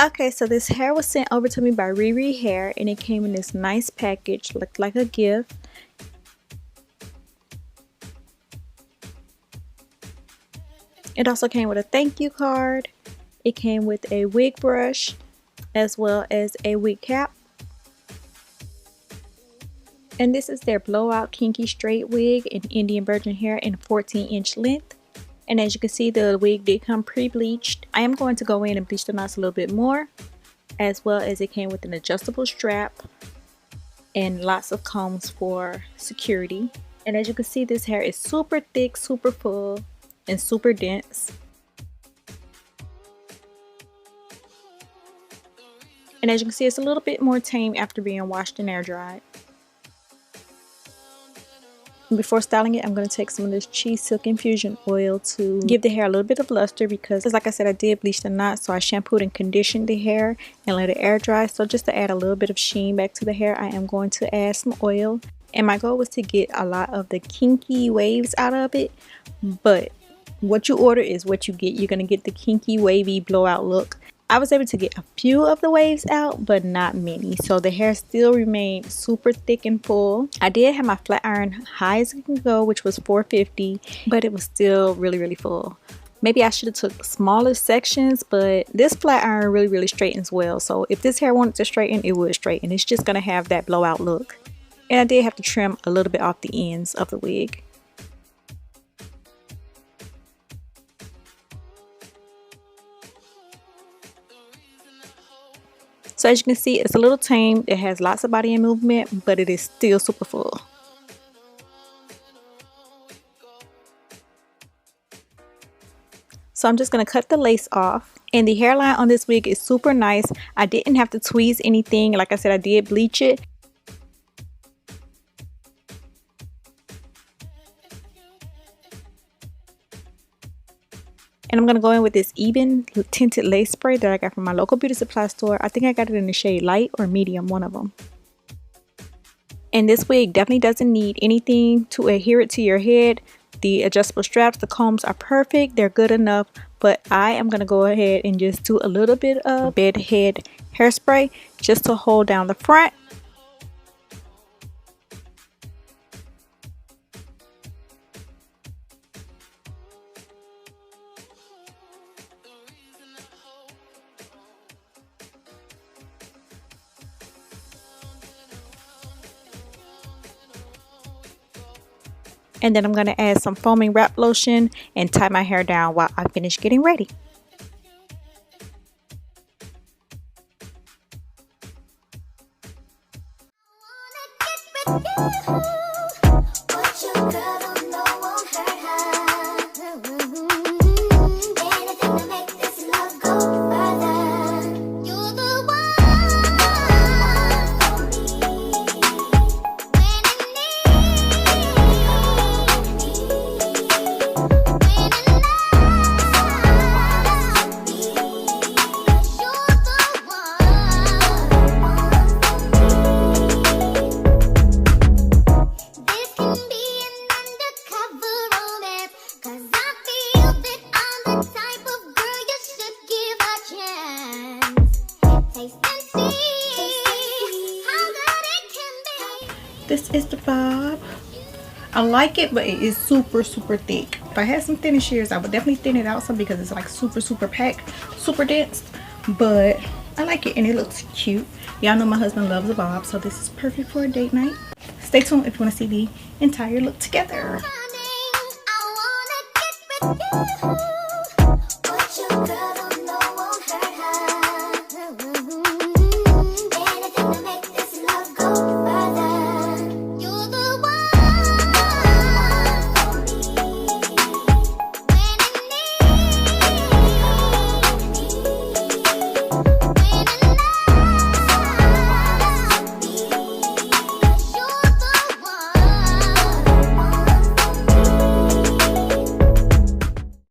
Okay, so this hair was sent over to me by Ririhair, and it came in this nice package, looked like a gift. It also came with a thank you card. It came with a wig brush as well as a wig cap. And this is their Blowout Kinky straight wig in Indian virgin hair in 14-inch length. And as you can see, the wig did come pre-bleached. I am going to go in and bleach the knots a little bit more, as well as it came with an adjustable strap and lots of combs for security. And as you can see, this hair is super thick, super full, and super dense. And as you can see, it's a little bit more tame after being washed and air dried. Before styling it, I'm going to take some of this Cheese Silk Infusion Oil to give the hair a little bit of luster, because like I said, I did bleach the knots, so I shampooed and conditioned the hair and let it air dry. So just to add a little bit of sheen back to the hair, I am going to add some oil. And my goal was to get a lot of the kinky waves out of it, but what you order is what you get. You're going to get the kinky wavy blowout look. I was able to get a few of the waves out, but not many. So the hair still remained super thick and full. I did have my flat iron high as it can go, which was 450, but it was still really full. Maybe I should have took smaller sections, but this flat iron really straightens well. So if this hair wanted to straighten, it would straighten. It's just going to have that blowout look. And I did have to trim a little bit off the ends of the wig. So as you can see, it's a little tame. It has lots of body and movement, but it is still super full. So I'm just going to cut the lace off. And the hairline on this wig is super nice. I didn't have to tweeze anything. Like I said, I did bleach it. And I'm going to go in with this even tinted lace spray that I got from my local beauty supply store. I think I got it in the shade light or medium, one of them. And this wig definitely doesn't need anything to adhere it to your head. The adjustable straps, the combs are perfect. They're good enough. But I am going to go ahead and just do a little bit of bed head hairspray just to hold down the front. And then I'm going to add some foaming wrap lotion and tie my hair down while I finish getting ready. This is the bob. I like it, but it is super thick. If I had some thinner shears, I would definitely thin it out some because it's like super packed, super dense. But I like it and it looks cute. Y'all know my husband loves a bob, so this is perfect for a date night. Stay tuned if you want to see the entire look together.